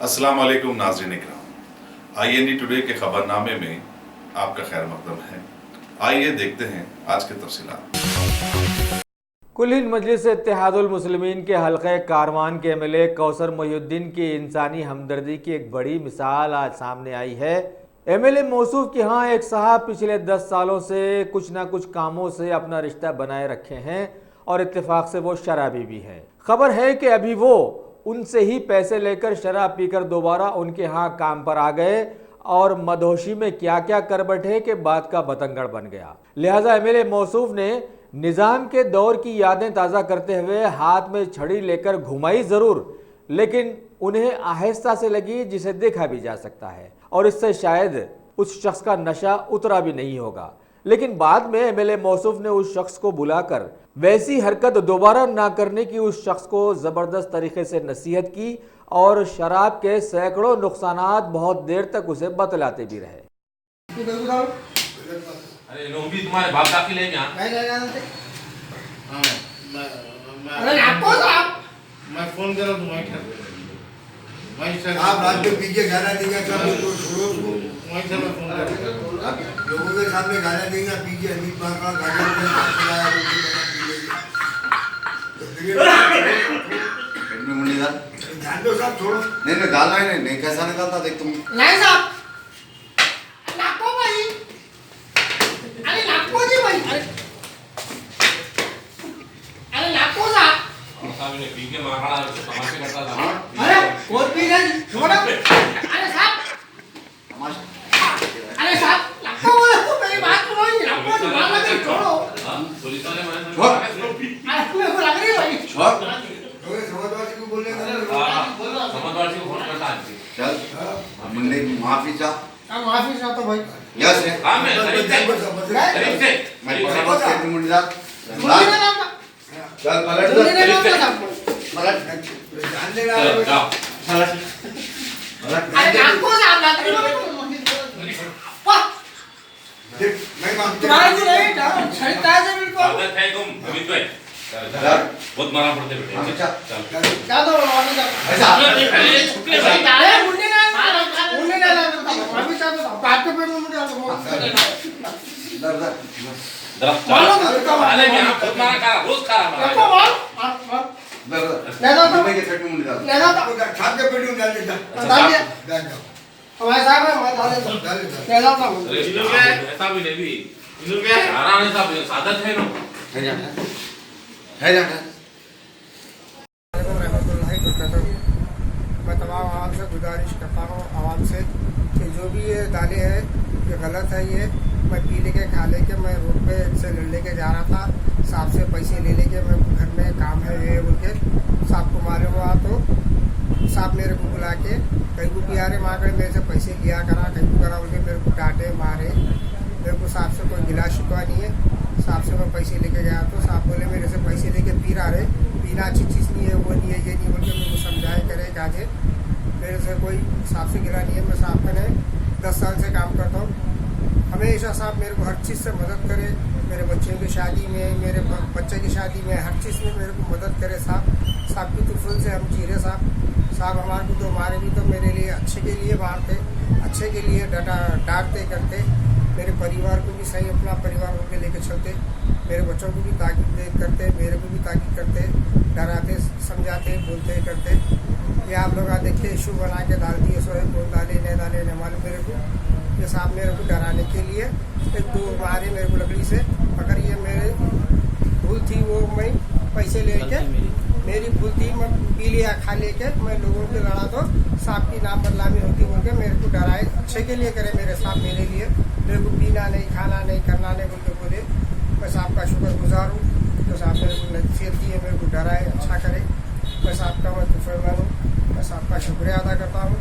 अस्सलाम वालेकुम नाज़रीन इकराम, IND टुडे के खबरनामे में आपका खैर मकदम है। आइए देखते हैं आज के तफसीलात। कुल हिंद मजलिस इत्तेहादुल मुस्लिमीन के हल्क़े कारवान के MLA कौसर मोहिउद्दीन की इंसानी हमदर्दी की एक बड़ी मिसाल आज सामने आई है। MLA मौसूफ के यहाँ एक साहब पिछले 10 सालों से कुछ ना कुछ कामों से अपना रिश्ता बनाए रखे हैं और इत्तेफाक से वो शराबी भी हैं। खबर है कि अभी वो उनसे ही पैसे लेकर शराब पीकर दोबारा उनके यहाँ काम पर आ गए और मदहोशी में क्या क्या कर बैठे कि बात का बतंगड़ बन गया। लिहाजा MLA मौसूफ ने निज़ाम के दौर की यादें ताज़ा करते हुए हाथ में छड़ी लेकर घुमाई ज़रूर, लेकिन उन्हें आहिस्ता से लगी जिसे देखा भी जा सकता है और इससे शायद उस शख्स का नशा उतरा भी नहीं होगा। लेकिन बाद में MLA मौसूफ ने उस शख्स को बुलाकर वैसी हरकत दोबारा ना करने की उस शख्स को ज़बरदस्त तरीके से नसीहत की और शराब के सैकड़ों नुकसानात बहुत देर तक उसे बतलाते भी रहे। अरे लोगी तुम्हारे बाप दाखिल है क्या? अरे आपको आप मैं फोन करा तुम्हारे घर आप रात में पीछे गाना देगा सब तो छोड़ो उसको। वहीं से मैं फोन करा लोगों के सामने गाना देगा पीछे अमीर पाक का गाना चलाया ध्यान दो सब छोड़ो। नहीं डालना ही नहीं कैसा निकलता देख तुम। नहीं साहब नाको भाई, अरे नाको जी भाई, अरे नाको साहब साहब ने पी के मारा तमाशे करता था। अरे कौन पी रहा है छोड़ो। अरे साहब अरे साहब नाको बोले तो मेरी बात सुनो, नाको जुबान लगे छोड़ो। हां पुलिस वाले मैंने अरे मेरे को लग रही है भाई छोड़ समझवासी को बोलने का समझवासी को फोन करता है। चल मुन्ने माफी चाह। माफी चाहता भाई। यस है हां मैं करीब से मैं बहुत के मुन्ने जा चल पलट पलट जान देना जाओ अरे आपको साहब बात करो मैं मांगता हूं नहीं छड़ता है बिल्कुल आदत है तुम अमित भाई बहुत मारा पड़ते बेटे। चल क्या दो और जा ऐसा छुट्टी भाई अरे मुन्ने ना माफी चाहता हूं बात पे मुन्ने दर दर जरा अरे मैं बहुत मारा खा रोज खा रहा आपको मार दर ले दो तो मैं के फेंक मुन्ने डाल ले दो तो छाप के पेटी में डाल दे डाल दिया हमारे साहब है मैं डाल दे ले दो तो ऐसा भी नहीं भी इन्हों क्या आराम है सब आदत है ना है जाना। मैं तमाम आवाम से गुजारिश करता हूँ आवाम से कि जो भी ये दाले है ये गलत है। ये मैं पी लेके खा लेके मैं रोड पे से लेके जा रहा था, साहब से पैसे ले लेके मैं घर में काम है ये बोल के साहब को मालूम हुआ तो साहब मेरे को बुला के कहीं को भी आ रहे माँ मेरे से पैसे लिया करा कहीं को करा बोल के मेरे को डांटे मारे। मेरे को साहब से कोई गिला शिकवा नहीं है। साहब से मैं पैसे लेके गया तो साहब बोले मेरे से पैसे लेके पी रहा रे, पीना अच्छी चीज़ नहीं है, वो नहीं है, ये नहीं बोल के मेरे को समझाए करे जाके। मेरे से कोई साहब से गिला नहीं है। मैं साहब का 10 साल से काम करता हूँ। हमेशा साहब मेरे को हर चीज़ से मदद करे, मेरे बच्चों की शादी में, मेरे बच्चे की शादी में, हर चीज़ में मेरे को मदद करे साहब की तूफ़ान से हम जी रहे साहब हमारे को तो मारे भी तो मेरे लिए अच्छे के लिए मारते, अच्छे के लिए डांटते करते, मेरे परिवार को भी सही अपना परिवार होकर लेके चलते, मेरे बच्चों को भी ताकीद करते, मेरे को भी ताकीद करते, डराते समझाते बोलते करते। ये आप लोग देख के इशू बना के डाल दिए सो है कौन डाले नहीं डाले नहीं मालूम मेरे को। ये साहब मेरे को डराने के लिए एक दो मारे मेरे को लकड़ी से। अगर ये मेरे भूल थी वो मैं पैसे लेके मेरी भूल थी मैं पी लिया खा लेके मैं लोगों के लड़ा तो साहब की नाम बदलामी होती बोल के मेरे को डराए, अच्छे के लिए करे मेरे साहब मेरे लिए। मेरे को पीना नहीं खाना नहीं करना नहीं बोल के बोले। मैं साहब का शुक्रगुजार हूँ तो साहब मेरे को नसीहत दी है, मेरे को डराए अच्छा करे। मैं साहब का मैं फरमान हूँ, मैं साहब का शुक्रिया अदा करता हूँ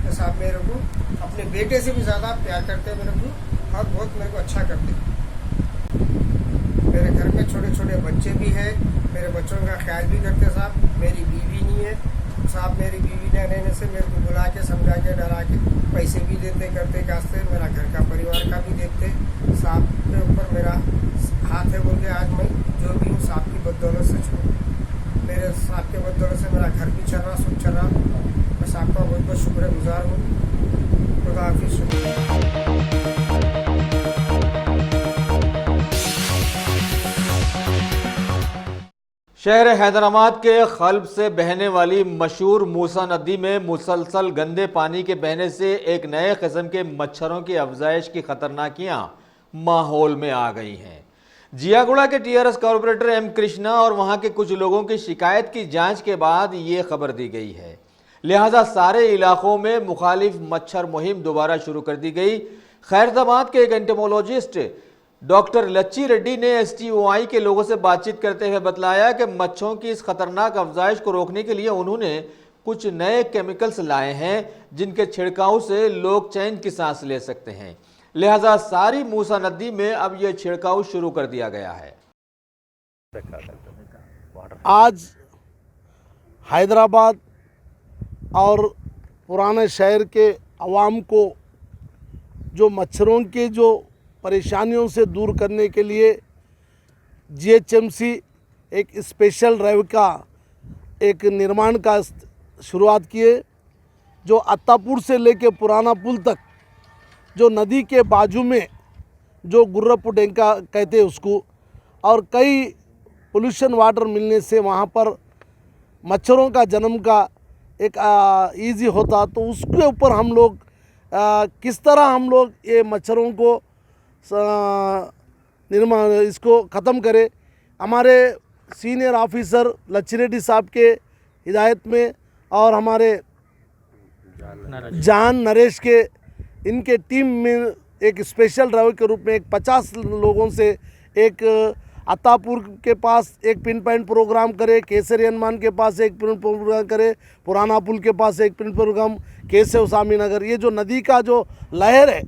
कि साहब मेरे को अपने बेटे से भी ज़्यादा प्यार करते मेरे को और बहुत मेरे को अच्छा करते। मेरे घर में छोटे छोटे बच्चे भी हैं, मेरे बच्चों का ख्याल भी करते साहब। मेरी बीवी नहीं है साहब, मेरी बीवी ने रहने से मेरे को बुला के समझा के डरा के पैसे भी देते करते कास्ते, मेरा घर का परिवार का भी देखते। साहब के ऊपर मेरा हाथ है बोल के आज मैं जो भी हूँ साहब की बदौलत से छूँ। मेरे साहब के बदौलत से मेरा घर भी चल रहा, सुख चल रहा। मैं साहब का बहुत बहुत शुक्रगुजार हूँ। खुदा हाफिज़। शहर हैदराबाद के खल्ब से बहने वाली मशहूर मूसा नदी में मुसलसल गंदे पानी के बहने से एक नए किस्म के मच्छरों की अफजाइश की खतरनाकियां माहौल में आ गई हैं। जियागुड़ा के टीआरएस कॉरपोरेटर एम कृष्णा और वहां के कुछ लोगों की शिकायत की जांच के बाद ये खबर दी गई है, लिहाजा सारे इलाकों में मुखालिफ मच्छर मुहिम दोबारा शुरू कर दी गई। खैरताबाद के एक एंटोमोलॉजिस्ट डॉक्टर लच्ची रेड्डी ने STOI के लोगों से बातचीत करते हुए बतलाया कि मच्छरों की इस खतरनाक अफजाइश को रोकने के लिए उन्होंने कुछ नए केमिकल्स लाए हैं जिनके छिड़काव से लोग चैन की सांस ले सकते हैं, लिहाजा सारी मूसा नदी में अब यह छिड़काव शुरू कर दिया गया है। आज हैदराबाद और पुराने शहर के अवाम को जो मच्छरों के जो परेशानियों से दूर करने के लिए GHMC एक स्पेशल ड्राइव का एक निर्माण का शुरुआत किए, जो अत्तापुर से लेके पुराना पुल तक जो नदी के बाजू में जो गुर्रपु डेंका कहते हैं उसको, और कई पोल्यूशन वाटर मिलने से वहाँ पर मच्छरों का जन्म का एक ईजी होता, तो उसके ऊपर हम लोग किस तरह हम लोग ये मच्छरों को निर्माण इसको ख़त्म करें। हमारे सीनियर ऑफिसर लच्ची रेड्डी साहब के हिदायत में और हमारे जान नरेश के इनके टीम में एक स्पेशल ड्राइव के रूप में एक 50 लोगों से एक अत्तापुर के पास एक पिन पॉइंट प्रोग्राम करे, केसरी हनुमान के पास एक पिन प्रोग्राम करे, पुराना पुल के पास एक पिन प्रोग्राम, केशव स्वामी नगर, ये जो नदी का जो लहर है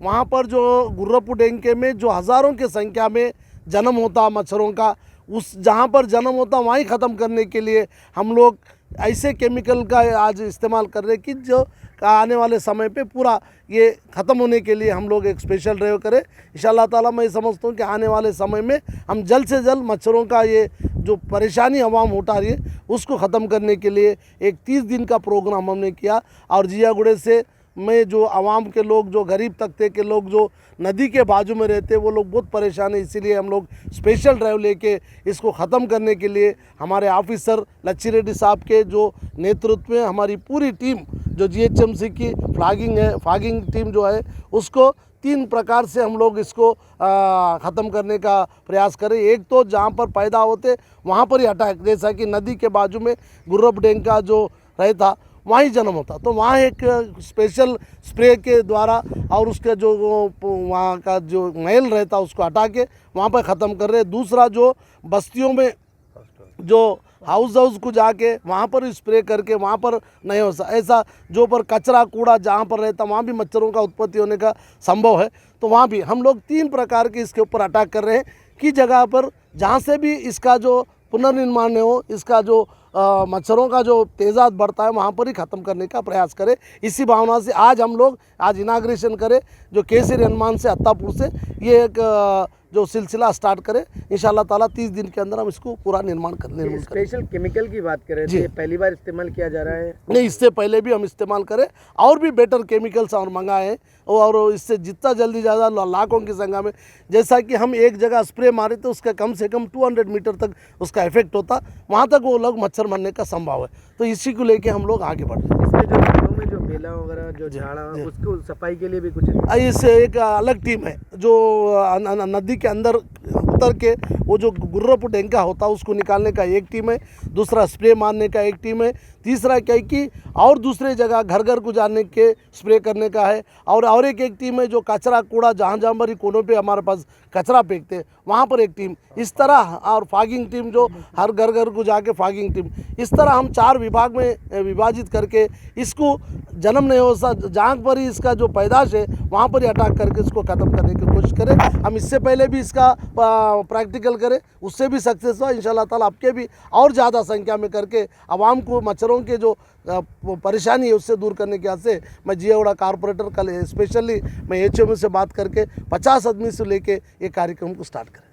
वहाँ पर जो गुर्रपु डेंके में जो हज़ारों की संख्या में जन्म होता मच्छरों का, उस जहाँ पर जन्म होता वहीं ख़त्म करने के लिए हम लोग ऐसे केमिकल का आज इस्तेमाल कर रहे कि जो आने वाले समय पे पूरा ये ख़त्म होने के लिए हम लोग एक स्पेशल ड्राइव करें। इंशाअल्लाह ताला मैं समझता हूँ कि आने वाले समय में हम जल्द से जल्द मच्छरों का ये जो परेशानी आवाम उठा रही है उसको ख़त्म करने के लिए एक 30 दिन का प्रोग्राम हमने किया। और जियागुड़े से में जो आवाम के लोग, जो गरीब तबके के लोग जो नदी के बाजू में रहते हैं वो लोग बहुत परेशान है, इसीलिए हम लोग स्पेशल ड्राइव लेके इसको ख़त्म करने के लिए हमारे ऑफिसर लच्ची रेड्डी साहब के जो नेतृत्व में हमारी पूरी टीम जो GHMC की फॉगिंग टीम जो है उसको 3 प्रकार से हम लोग इसको ख़त्म करने का प्रयास करें। एक तो जहाँ पर पैदा होते वहाँ पर ही अटैक, जैसा कि नदी के बाजू में गुर्रप डेंका जो रहता वहीं जन्म होता, तो वहाँ एक स्पेशल स्प्रे के द्वारा और उसका जो वहाँ का जो मैल रहता उसको हटा के वहाँ पर ख़त्म कर रहे। दूसरा जो बस्तियों में जो हाउस को जाके वहाँ पर स्प्रे करके वहाँ पर नहीं हो सकता, ऐसा जो पर कचरा कूड़ा जहाँ पर रहता वहाँ भी मच्छरों का उत्पत्ति होने का संभव है, तो वहाँ भी हम लोग 3 प्रकार के इसके ऊपर अटैक कर रहे हैं कि जगह पर जहाँ से भी इसका जो पुनर्निर्माण हो, इसका जो मच्छरों का जो तेज़ाद बढ़ता है वहाँ पर ही ख़त्म करने का प्रयास करें। इसी भावना से आज हम लोग इनाग्रेशन करें जो केसरी हनुमान से अत्तापुर से ये एक जो सिलसिला स्टार्ट करें। इंशाअल्लाह ताला 30 दिन के अंदर हम इसको पूरा निर्माण करें। स्पेशल केमिकल की बात करें तो ये पहली बार इस्तेमाल किया जा रहा है? नहीं, इससे पहले भी हम इस्तेमाल करें और भी बेटर केमिकल्स और मंगाए हैं, और इससे जितना जल्दी ज़्यादा लाखों की संख्या में, जैसा कि हम एक जगह स्प्रे मारे तो उसका कम से कम 200 मीटर तक उसका इफेक्ट होता, वहाँ तक वो लोग मच्छर मरने का संभव है, तो इसी को लेके हम लोग आगे बढ़ रहे हैं। जो बेला वगैरह जो झाड़ा उसको सफाई के लिए भी कुछ इससे एक अलग टीम है जो नदी के अंदर उतर के वो जो गुर्रपु डेंका होता है उसको निकालने का एक टीम है, दूसरा स्प्रे मारने का एक टीम है, तीसरा क्या है कि और दूसरे जगह घर घर को जाने के स्प्रे करने का है, और एक टीम है जो कचरा कूड़ा जहाँ पर कोनों पे हमारे पास कचरा फेंकते हैं वहाँ पर एक टीम, इस तरह और फॉगिंग टीम जो हर घर घर को जाके फॉगिंग टीम, इस तरह हम 4 विभाग में विभाजित करके इसको जन्म नहीं हो सकता, जहाँ पर ही इसका जो पैदाश है वहाँ पर ही अटैक करके इसको ख़त्म करने की कोशिश करें। हम इससे पहले भी इसका प्रैक्टिकल करें, उससे भी सक्सेस हुआ, इंशाल्लाह ताला आपके भी और ज़्यादा संख्या में करके आवाम को मच्छरों के जो परेशानी है उससे दूर करने के वजह से मैं जियागुड़ा कॉरपोरेटर कल स्पेशली मैं HMO से बात करके 50 आदमी से लेके ये कार्यक्रम को स्टार्ट करें।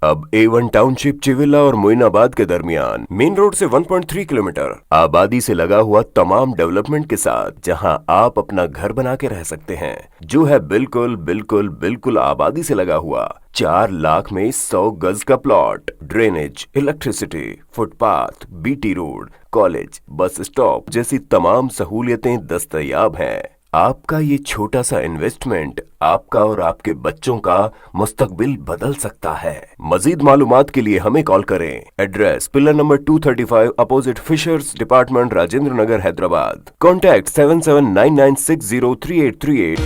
अब A1 टाउनशिप चिविला और मोइनाबाद के दरमियान मेन रोड से 1.3 किलोमीटर आबादी से लगा हुआ तमाम डेवलपमेंट के साथ जहां आप अपना घर बना के रह सकते हैं, जो है बिल्कुल बिल्कुल बिल्कुल आबादी से लगा हुआ। 4 लाख में 100 गज का plot, drainage, electricity, footpath, BT road, college, bus stop जैसी तमाम सहूलियतें दस्तयाब हैं। आपका ये छोटा सा इन्वेस्टमेंट आपका और आपके बच्चों का मुस्तकबिल बदल सकता है। मजीद मालूमात के लिए हमें कॉल करें। Address pillar number 235 opposite fishers department, Rajendra Nagar, Hyderabad. Contact 7799603838।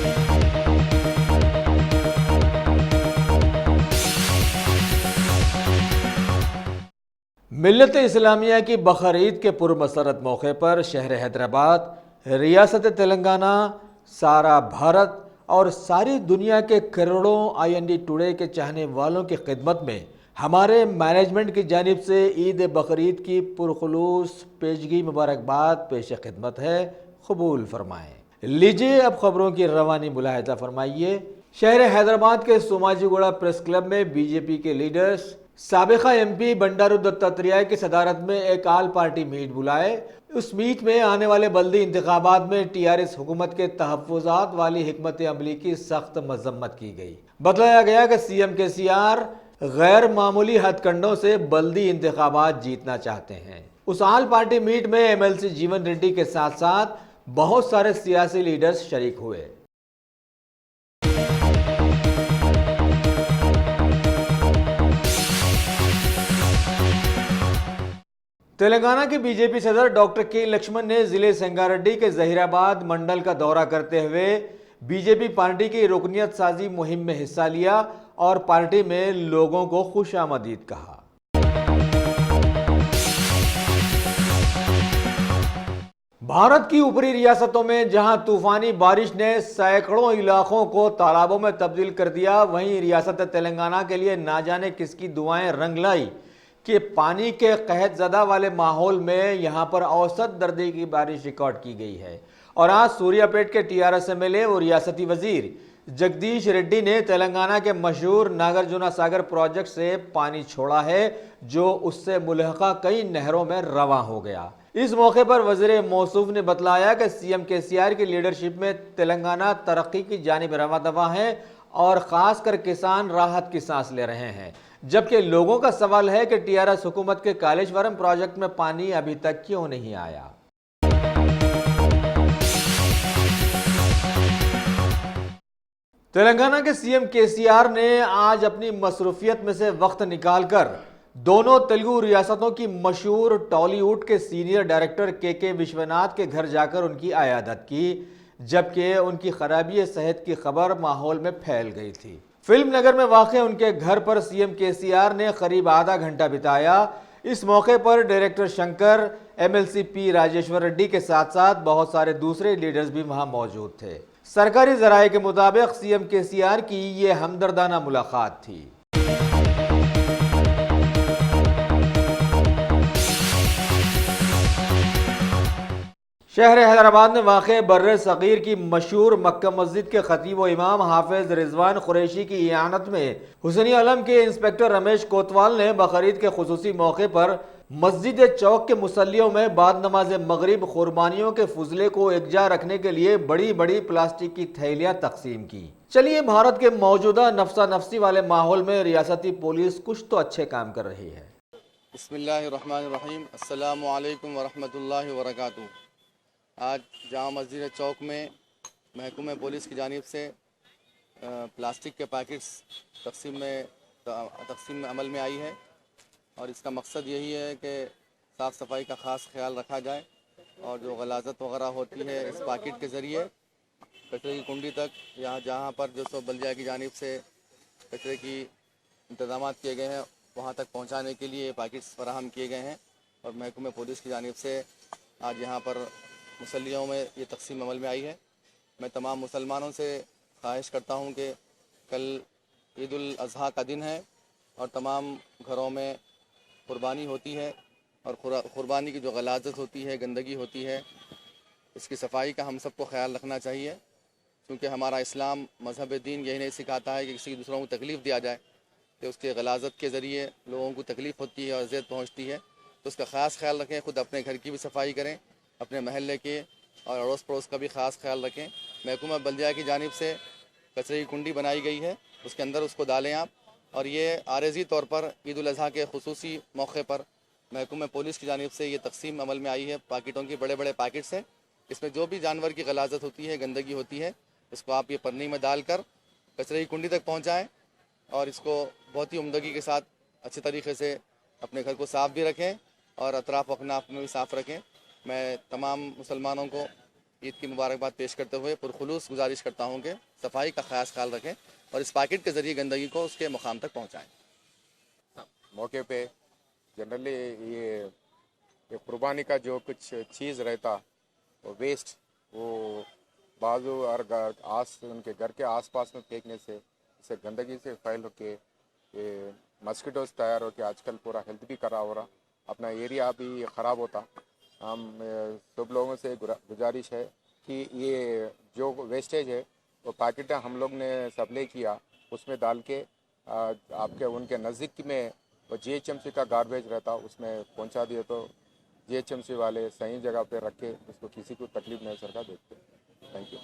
Millat Islamia की बकरीद के पुरमसरत मौके पर शहर हैदराबाद, रियासत तेलंगाना, सारा भारत और सारी दुनिया के करोड़ों IND टुडे के चाहने वालों की खिदमत में हमारे मैनेजमेंट की जानिब से ईद बकरीद की पुरखुलूस पेशगी मुबारकबाद पेश खिदमत है, कबूल फरमाएँ। लीजिए अब खबरों की रवानी मुलाहिजा फरमाइए। शहर हैदराबाद के सोमाजीगुड़ा प्रेस क्लब में बीजेपी के लीडर्स साबिका MP बंडारू दत्तात्रेय की सदारत में एक आल पार्टी मीट बुलाए। उस मीट में आने वाले बल्दी इंतखाबात में TRS हुकूमत के तहफ़्फ़ुज़ात वाली हिकमत अमली की सख्त मजम्मत की गई। बतलाया गया कि CM KCR गैर मामूली हथकंडों से बल्दी इंतखाबात जीतना चाहते हैं। उस आल पार्टी मीट में MLC जीवन रेड्डी के साथ साथ बहुत सारे सियासी लीडर्स शरीक हुए। तेलंगाना के बीजेपी सदर डॉक्टर K लक्ष्मण ने जिले संगारेड्डी के जहीराबाद मंडल का दौरा करते हुए बीजेपी पार्टी की रुकनियत साजी मुहिम में हिस्सा लिया और पार्टी में लोगों को खुशामदीद कहा। भारत की ऊपरी रियासतों में जहां तूफानी बारिश ने सैकड़ों इलाकों को तालाबों में तब्दील कर दिया, वहीं रियासत तेलंगाना के लिए ना जाने किसकी दुआएं रंग लाई कि पानी के कहत ज़दा वाले माहौल में यहाँ पर औसत दर्जे की बारिश रिकॉर्ड की गई है। और आज सूर्यापेट के TRS MLA और रियासती वजीर जगदीश रेड्डी ने तेलंगाना के मशहूर नागार्जुना सागर प्रोजेक्ट से पानी छोड़ा है, जो उससे मुल्हका कई नहरों में रवां हो गया। इस मौके पर वज़ीर मौसूफ ने बतलाया कि CM KCR की लीडरशिप में तेलंगाना तरक्की की जानिब रवां दवा है और ख़ासकर किसान राहत की सांस ले रहे हैं, जबकि लोगों का सवाल है कि TRS हुकूमत के कालेश्वरम प्रोजेक्ट में पानी अभी तक क्यों नहीं आया। तेलंगाना के CM KCR ने आज अपनी मसरूफियत में से वक्त निकालकर दोनों तेलुगु रियासतों की मशहूर टॉलीवुड के सीनियर डायरेक्टर KK विश्वनाथ के घर जाकर उनकी आयादत की, जबकि उनकी खराबी सेहत की खबर माहौल में फैल गई थी। फिल्म नगर में वाक़ उनके घर पर CM KCR ने करीब आधा घंटा बिताया। इस मौके पर director Shankar, MLC P Rajeshwar Reddy के साथ साथ बहुत सारे दूसरे लीडर्स भी वहां मौजूद थे। सरकारी ज़राए के मुताबिक CM KCR की ये हमदर्दाना मुलाकात थी। शहर हैदराबाद में वाक़े बर्रे सग़ीर की मशहूर मक्का मस्जिद के खतीब व इमाम हाफिज रिजवान कुरैशी की इयानत में हुसैनी आलम के इंस्पेक्टर रमेश कोतवाल ने बकरीद के खुसूसी मौके पर मस्जिद चौक के मुसल्लियों में बाद नमाज मगरिब कुर्बानियों के फुजले को एकजा रखने के लिए बड़ी बड़ी प्लास्टिक की थैलियां तकसीम की। चलिए, भारत के मौजूदा नफ्सा नफ्सी वाले माहौल में रियासती पुलिस कुछ तो अच्छे काम कर रही है। बिस्मिल्लाहिर्रहमानिर्रहीम, अस्सलामु अलैकुम वरहमतुल्लाहि वबरकातुहू। आज जामा मस्जिद चौक में महकमे पुलिस की जानिब से प्लास्टिक के पैकेट्स तकसीम में अमल में आई है और इसका मकसद यही है कि साफ़ सफाई का ख़ास ख्याल रखा जाए और जो गलाज़त वगैरह होती है इस पैकेट के ज़रिए कचरे की कुंडी तक जहाँ पर जो सो बल्दिया की जानिब से कचरे की इंतज़ाम किए गए हैं वहाँ तक पहुँचाने के लिए पैकेट्स फराहम किए गए हैं और महकमे पुलिस की जानिब से आज यहाँ पर मुसल्लियों में ये तकसीम अमल में आई है। मैं तमाम मुसलमानों से ख्वाहिश करता हूँ कि कल ईद उल अज़हा का दिन है और तमाम घरों में कुर्बानी होती है और कुर्बानी की जो गलाज़त होती है, गंदगी होती है, इसकी सफाई का हम सबको ख्याल रखना चाहिए, क्योंकि हमारा इस्लाम मज़हब दीन यही नहीं सिखाता है कि किसी दूसरों को तकलीफ़ दिया जाए, कि उसके गलाजत के ज़रिए लोगों को तकलीफ़ होती है और अज़ियत पहुँचती है, तो उसका ख़ास ख्याल रखें। ख़ुद अपने घर की भी सफाई करें, अपने महल्ले के और अड़ोस पड़ोस का भी ख़ास ख्याल रखें। महकूमा बल्दिया की जानिब से कचरे की कुंडी बनाई गई है, उसके अंदर उसको डालें आप। और ये आरज़ी तौर पर ईद उल अज़हा के खुसूसी मौके पर महकूमा पुलिस की जानिब से ये तकसीम अमल में आई है। पाकिटों की बड़े बड़े पैकेट्स हैं, इसमें जो भी जानवर की गलाजत होती है, गंदगी होती है, इसको आप ये पन्नी में डालकर कचरे की कुंडी तक पहुँचाएँ और इसको बहुत ही उम्दगी के साथ अच्छे तरीके से अपने घर को साफ़ भी रखें और अतराफ़ अखनाफ में भी साफ़ रखें। मैं तमाम मुसलमानों को ईद की मुबारकबाद पेश करते हुए पुरखुलूस गुजारिश करता हूँ कि सफाई का ख़ास ख्याल रखें और इस पैकेट के ज़रिए गंदगी को उसके मुकाम तक पहुँचाएँ। मौके पे जनरली ये कुर्बानी का जो कुछ चीज़ रहता वो वेस्ट वो बाजू और उनके घर के आसपास में फेंकने से इससे गंदगी से फैल के ये मस्किटोज तैयार हो के आजकल पूरा हेल्थ भी खराब हो रहा, अपना एरिया भी ख़राब होता। हम सब लोगों से गुजारिश है कि ये जो वेस्टेज है वो पैकेट हम लोग ने सप्लाई किया, उसमें डाल के आपके उनके नज़दीक में वो GHMC का गार्बेज रहता उसमें पहुंचा दिए तो GHMC वाले सही जगह पे रख के उसको किसी को तकलीफ नहीं सरकार देखते। Thank you.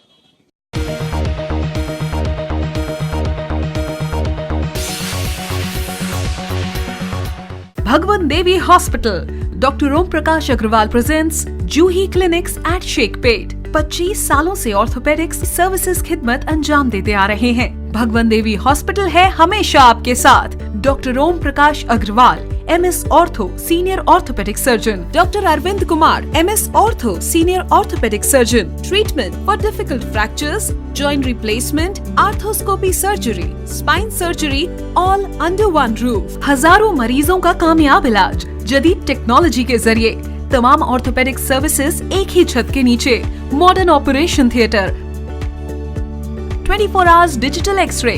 Bhagwan Devi Hospital, Dr. Om Prakash Agrawal presents Juhi Clinics at Sheikhpet। 25 सालों से ऑर्थोपेडिक्स सर्विसेज खिदमत अंजाम देते आ रहे हैं। भगवान देवी हॉस्पिटल है हमेशा आपके साथ। Doctor Om Prakash Agarwal, MS ortho, senior orthopaedic surgeon. Doctor Arvind Kumar, MS ortho, senior orthopaedic surgeon. Treatment for difficult fractures, joint replacement, arthroscopy surgery, spine surgery, all under one roof. हजारों मरीजों का कामयाब इलाज जदीद टेक्नोलॉजी के जरिए। तमाम ऑर्थोपेडिक सर्विसेज एक ही छत के नीचे। Modern operation theatre, 24 hours digital x-ray,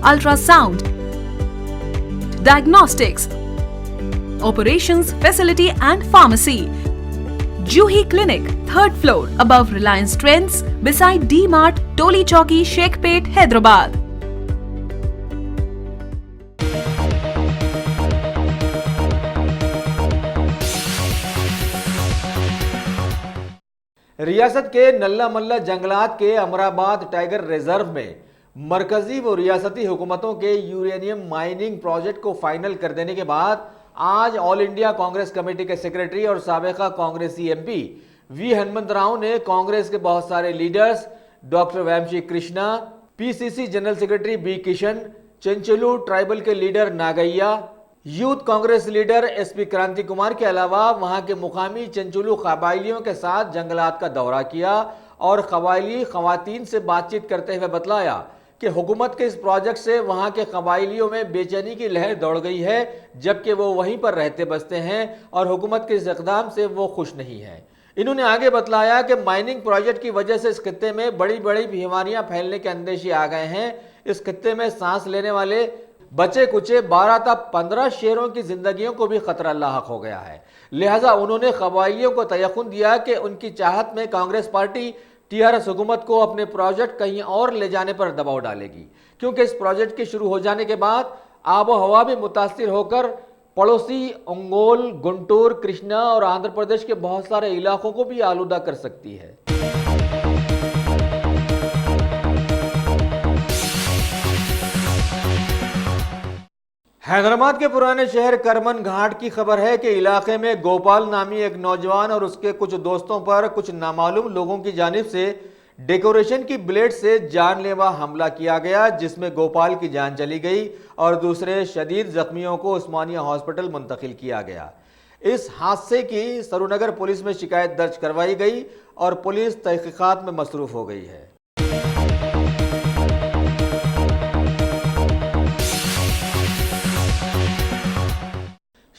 ultrasound, diagnostics, operations facility and pharmacy. Juhi Clinic, 3rd floor, above Reliance Trends, beside D-Mart, Toli Chowki, Sheikhpet, Hyderabad. रियासत के नल्ला मल्ला जंगलात के अमराबाद टाइगर रिजर्व में मरकजी व रियासती हुकूमतों के यूरेनियम माइनिंग प्रोजेक्ट को फाइनल कर देने के बाद आज ऑल इंडिया कांग्रेस कमेटी के सेक्रेटरी और साबिका कांग्रेसी MP वी हनुमंत राव ने कांग्रेस के बहुत सारे leaders doctor Vamshi Krishna, PCC general secretary B Kishan, Chanchalu tribal के leader Nagaiah, youth Congress leader SP Kranti Kumar के अलावा वहां के मुकामी चंचलू कबायलियों के साथ जंगलात का दौरा किया और कबायली खवातीन से बातचीत करते हुए बतलाया कि हुकूमत के इस प्रोजेक्ट से वहां के कबायलियों में बेचैनी की लहर दौड़ गई है, जबकि वो वहीं पर रहते बसते हैं और हुकूमत के इस इक़दाम से वो खुश नहीं है। इन्होंने आगे बतलाया कि माइनिंग प्रोजेक्ट की वजह से इस खित्ते में बड़ी बड़ी बीमारियां फैलने के अंदेशे आ गए हैं। इस खित्ते में सांस लेने वाले बचे कुचे 12 तक 15 शेरों की जिंदगियों को भी खतरा लाहक हो गया है। लिहाजा उन्होंने कबायलियों को तयक़ुन दिया कि उनकी चाहत में कांग्रेस पार्टी TRS हुकूमत को अपने प्रोजेक्ट कहीं और ले जाने पर दबाव डालेगी, क्योंकि इस प्रोजेक्ट के शुरू हो जाने के बाद आबो हवा भी मुतासिर होकर पड़ोसी अंगोल, गुंटूर, कृष्णा और आंध्र प्रदेश के बहुत सारे इलाकों को भी आलूदा कर सकती है। हैदराबाद के पुराने शहर करमन घाट की खबर है कि इलाके में गोपाल नामी एक नौजवान और उसके कुछ दोस्तों पर कुछ नामालूम लोगों की जानिब से डेकोरेशन की ब्लेड से जानलेवा हमला किया गया, जिसमें गोपाल की जान चली गई और दूसरे शदीद जख्मियों को उस्मानिया हॉस्पिटल मुंतकिल किया गया। इस हादसे की सरूनगर पुलिस में शिकायत दर्ज करवाई गई और पुलिस तहकीकात में मसरूफ हो गई है।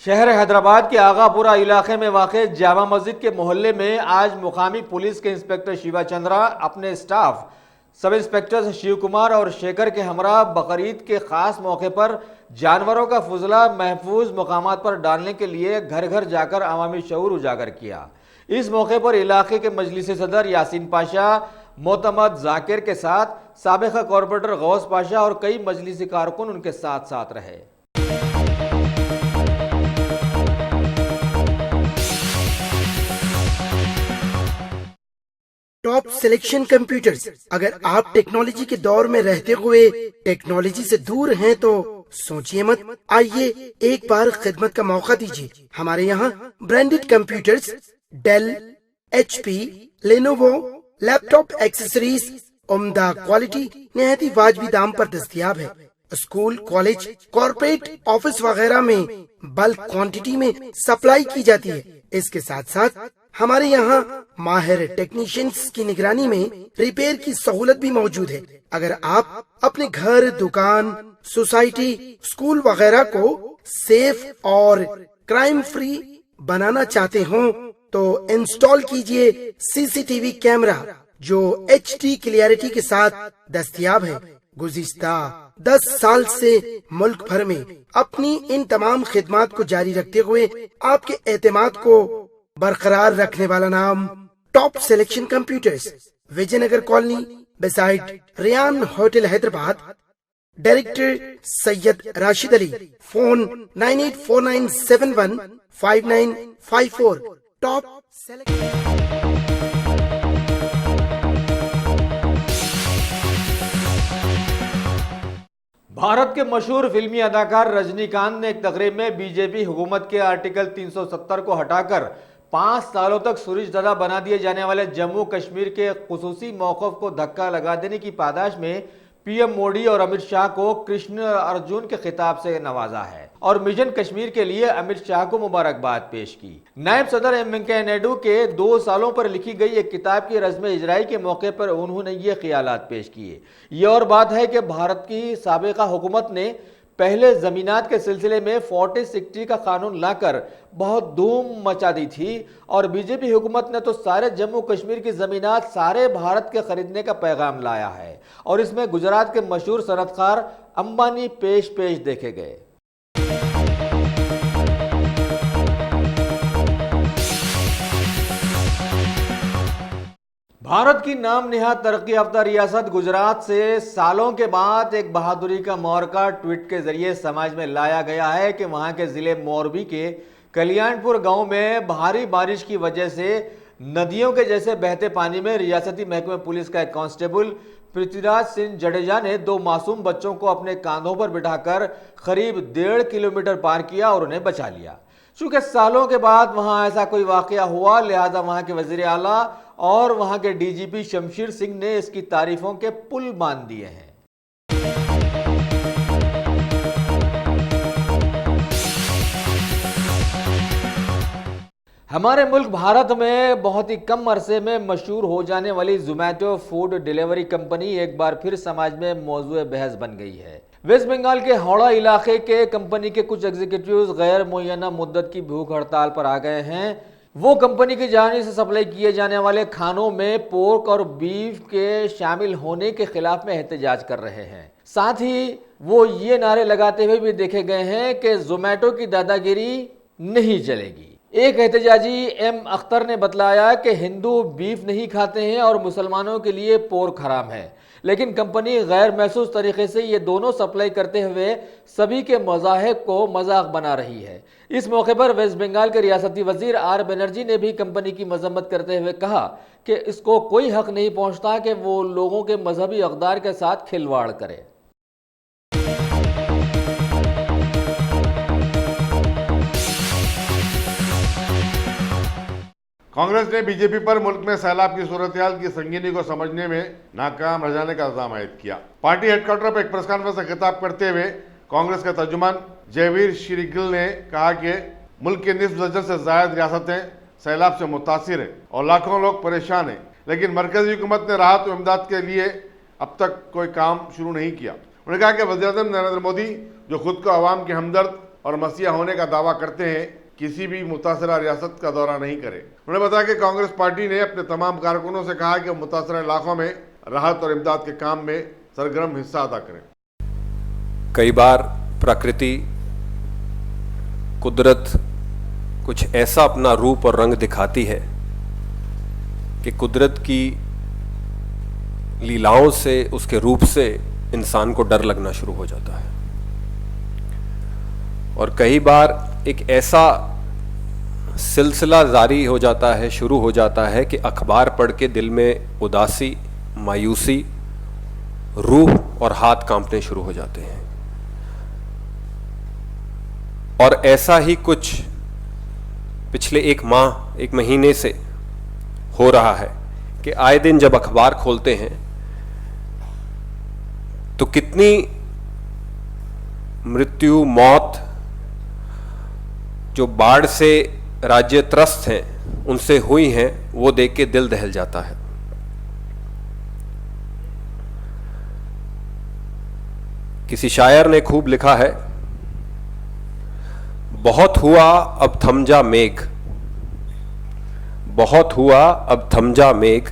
शहर हैदराबाद के आगापुरा इलाके में वाक़े जामा मस्जिद के मोहल्ले में आज मुकामी पुलिस के इंस्पेक्टर शिवा चंद्रा अपने स्टाफ सब इंस्पेक्टर्स शिव कुमार और शेखर के हमरा बकरीद के खास मौके पर जानवरों का फुजला महफूज मकामात पर डालने के लिए घर घर जाकर अवामी शऊर उजागर किया। इस मौके पर इलाके के मजलिस सदर यासीन पाशा मोतमद जाकिर के साथ साबिका कॉरपोरेटर गौस पाशा और कई मजलिसी कारकुन उनके साथ साथ रहे। Top selection computers. अगर आप टेक्नोलॉजी के दौर में रहते हुए टेक्नोलॉजी से दूर हैं तो सोचिए मत, आइए एक बार खिदमत का मौका दीजिए। हमारे यहाँ branded computers Dell, HP, Lenovo, laptop accessories उम्दा क्वालिटी निहायती वाजबी दाम पर दस्तयाब है। स्कूल, कॉलेज, कॉर्पोरेट, ऑफिस वगैरह में बल्क क्वांटिटी में सप्लाई की जाती है। इसके साथ साथ हमारे यहाँ माहिर टेक्नीशियंस की निगरानी में रिपेयर की सहूलत भी मौजूद है। अगर आप अपने घर, दुकान, सोसाइटी, स्कूल वगैरह को सेफ और क्राइम फ्री बनाना चाहते हो तो इंस्टॉल कीजिए CCTV कैमरा जो HD क्लियरिटी के साथ दस्तयाब है। गुज़िश्ता 10 साल से मुल्क भर में अपनी इन तमाम खिदमात को जारी रखते हुए आपके एतमाद को बरकरार रखने वाला नाम top selection computers, Vijaynagar colony beside Riyan hotel Hyderabad. Director Syed Rashid Ali. Phone 9849715954। Top Bharat के मशहूर फिल्मी अदाकार रजनीकांत ने एक तकरीब में बीजेपी हुकूमत के आर्टिकल 370 को हटाकर 5 सालों तक सुरिशददा बना दिए जाने वाले जम्मू कश्मीर के खुसूसी मौक़िफ़ को धक्का लगा देने की पादाश में PM मोदी और अमित शाह को कृष्ण अर्जुन के खिताब से नवाजा है और मिशन कश्मीर के लिए अमित शाह को मुबारकबाद पेश की। नायब सदर M वेंकैया नायडू के 2 सालों पर लिखी गई एक किताब की रस्म इजराई के मौके पर उन्होंने ये ख्यालात पेश किए। ये और बात है कि भारत की साबिका हुकूमत ने पहले जमीनात के सिलसिले में 40-60 का कानून लाकर बहुत धूम मचा दी थी और बीजेपी हुकूमत ने तो सारे जम्मू कश्मीर की जमीनात सारे भारत के खरीदने का पैगाम लाया है और इसमें गुजरात के मशहूर सनतकार अंबानी पेश देखे गए। भारत की नाम निहाद तरक्की याफ्ता रियासत गुजरात से सालों के बाद एक बहादुरी का मौका ट्वीट के जरिए समाज में लाया गया है कि वहां के जिले मोरबी के कल्याणपुर गांव में भारी बारिश की वजह से नदियों के जैसे बहते पानी में रियासती महकमे पुलिस का एक कांस्टेबल पृथ्वीराज सिंह जडेजा ने 2 मासूम बच्चों को अपने कांधों पर बिठाकर करीब 1.5 किलोमीटर पार किया और उन्हें बचा लिया। चूंकि सालों के बाद वहां ऐसा कोई वाकया हुआ, लिहाजा वहां के वजीर आला और वहां के DGP शमशीर सिंह ने इसकी तारीफों के पुल बांध दिए हैं। हमारे मुल्क भारत में बहुत ही कम अरसे में मशहूर हो जाने वाली जोमैटो फूड डिलीवरी कंपनी एक बार फिर समाज में मौजूए बहस बन गई है। वेस्ट बंगाल के हावड़ा इलाके के कंपनी के कुछ एग्जीक्यूटिव्स गैर मुय्यना मुद्दत की भूख हड़ताल पर आ गए हैं। वो कंपनी की जानिब से सप्लाई किए जाने वाले खानों में पोर्क और बीफ के शामिल होने के खिलाफ में एहतजाज कर रहे हैं। साथ ही वो ये नारे लगाते हुए भी देखे गए हैं कि जोमैटो की दादागिरी नहीं चलेगी। एक एहतजाजी M अख्तर ने बतलाया कि हिंदू बीफ नहीं खाते हैं और मुसलमानों के लिए पोर्क हराम है, लेकिन कंपनी गैर महसूस तरीके से ये दोनों सप्लाई करते हुए सभी के मज़ाहिब को मजाक बना रही है। इस मौके पर वेस्ट बंगाल के रियासती वजीर R बनर्जी ने भी कंपनी की मजम्मत करते हुए कहा कि इसको कोई हक नहीं पहुंचता कि वो लोगों के मजहबी अक़दार के साथ खिलवाड़ करे। कांग्रेस ने बीजेपी पर मुल्क में सैलाब की सूरत-ए-हाल की संगीनी को समझने में नाकाम रह जाने का इल्जाम आयद किया। पार्टी हेडक्वार्टर पर एक प्रेस कॉन्फ्रेंस से खिताब करते हुए कांग्रेस के तर्जुमान जयवीर श्रीगिल ने कहा कि मुल्क के निस्फ दर्जन से ज्यादा रियासतें सैलाब से मुतासिर हैं और लाखों लोग परेशान हैं, लेकिन मरकजी हुकूमत ने राहत और इमदाद के लिए अब तक कोई काम शुरू नहीं किया। उन्होंने कहा कि वज़ीर-ए-आज़म नरेंद्र मोदी जो खुद को अवाम के हमदर्द और मसीहा होने का दावा करते हैं, किसी भी मुतासरा रियासत का दौरा नहीं करे। उन्होंने बताया कि कांग्रेस पार्टी ने अपने तमाम कारकुनों से कहा कि वो मुतासरा इलाकों में राहत और इमदाद के काम में सरगर्म हिस्सा अदा करें। कई बार प्रकृति, कुदरत कुछ ऐसा अपना रूप और रंग दिखाती है कि कुदरत की लीलाओं से, उसके रूप से इंसान को डर लगना शुरू हो जाता है। और कई बार एक ऐसा सिलसिला जारी हो जाता है, शुरू हो जाता है कि अखबार पढ़ के दिल में उदासी, मायूसी, रूह और हाथ कांपने शुरू हो जाते हैं। और ऐसा ही कुछ पिछले एक माह, एक महीने से हो रहा है कि आए दिन जब अखबार खोलते हैं तो कितनी मृत्यु, मौत जो बाढ़ से राज्य त्रस्त हैं उनसे हुई हैं, वो देख के दिल दहल जाता है। किसी शायर ने खूब लिखा है, बहुत हुआ अब थम जा मेघ, बहुत हुआ अब थम जा मेघ,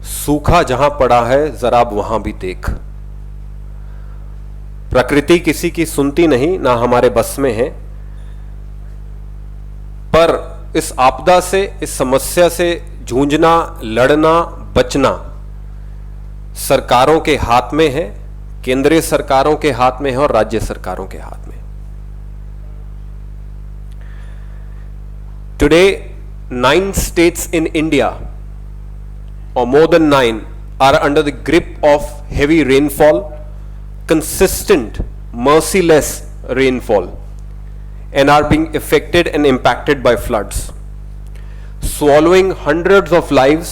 सूखा जहां पड़ा है जरा वहां भी देख। प्रकृति किसी की सुनती नहीं, ना हमारे बस में है, पर इस आपदा से, इस समस्या से जूझना, लड़ना, बचना सरकारों के हाथ में है, केंद्रीय सरकारों के हाथ में है और राज्य सरकारों के हाथ में। Today, 9 states in India, or more than 9, are under the grip of heavy rainfall, consistent, merciless rainfall, and are being affected and impacted by floods, swallowing hundreds of lives,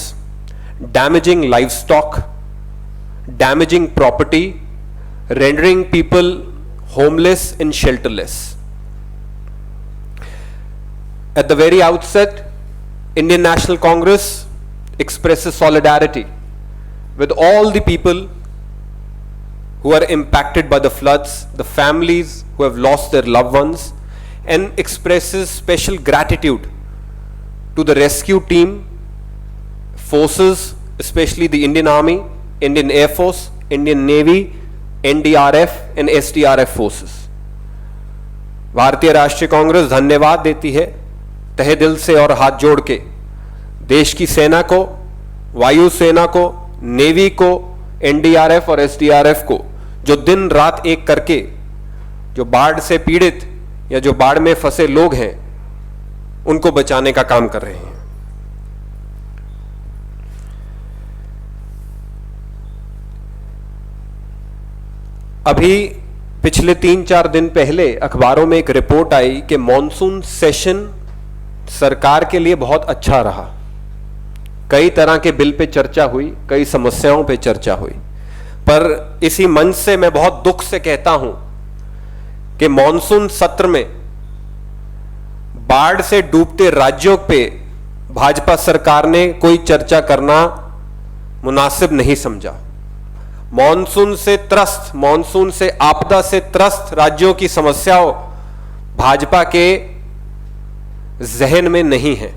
damaging livestock, damaging property, rendering people homeless and shelterless. At the very outset, Indian National Congress expresses solidarity with all the people who are impacted by the floods, the families who have lost their loved ones, and expresses special gratitude to the rescue team, forces, especially the Indian Army, Indian Air Force, Indian Navy, NDRF and SDRF forces. भारतीय राष्ट्रीय कांग्रेस धन्यवाद देती है तहे दिल से और हाथ जोड़ के देश की सेना को, वायु सेना को, नेवी को, एनडीआरएफ और एसडीआरएफ को, जो दिन रात एक करके जो बाढ़ से पीड़ित या जो बाढ़ में फंसे लोग हैं उनको बचाने का काम कर रहे हैं। अभी पिछले 3-4 दिन पहले अखबारों में एक रिपोर्ट आई कि मॉनसून सेशन सरकार के लिए बहुत अच्छा रहा। कई तरह के बिल पे चर्चा हुई, कई समस्याओं पे चर्चा हुई, पर इसी मंच से मैं बहुत दुख से कहता हूं कि मॉनसून सत्र में बाढ़ से डूबते राज्यों पे भाजपा सरकार ने कोई चर्चा करना मुनासिब नहीं समझा। मॉनसून से त्रस्त, मॉनसून से आपदा से त्रस्त राज्यों की समस्याओं भाजपा के जहन में नहीं है।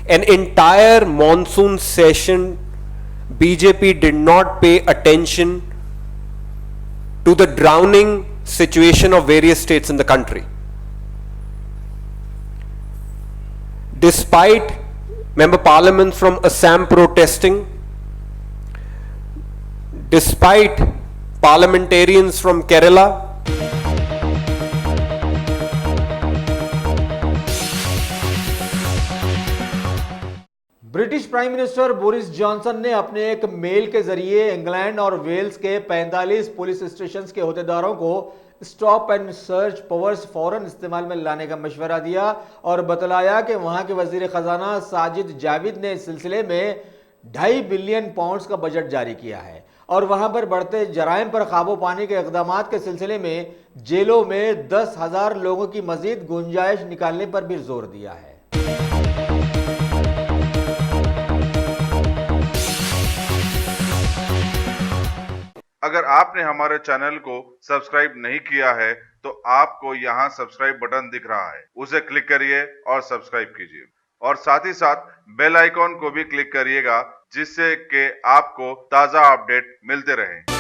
An entire monsoon session, BJP did not pay attention to the drowning situation of various states in the country. Despite member parliament from Assam protesting, despite parliamentarians from Kerala, British prime minister Boris Johnson ने अपने एक mail के जरिए England और Wales के 45 police stations के ओहदेदारों को stop and search powers फौरन इस्तेमाल में लाने का मशवरा दिया और बतलाया कि वहां के वजीर खजाना साजिद जाविद ने इस सिलसिले में 2.5 बिलियन पाउंड्स का बजट जारी किया है और वहां पर बढ़ते जराइम पर काबू पाने के इकदाम के सिलसिले में जेलों में 10,000 लोगों की मजीद गुंजाइश निकालने पर भी जोर दिया है। अगर आपने हमारे चैनल को सब्सक्राइब नहीं किया है तो आपको यहाँ सब्सक्राइब बटन दिख रहा है, उसे क्लिक करिए और सब्सक्राइब कीजिए और साथ ही साथ बेल आइकॉन को भी क्लिक करिएगा जिससे कि आपको ताज़ा अपडेट मिलते रहें।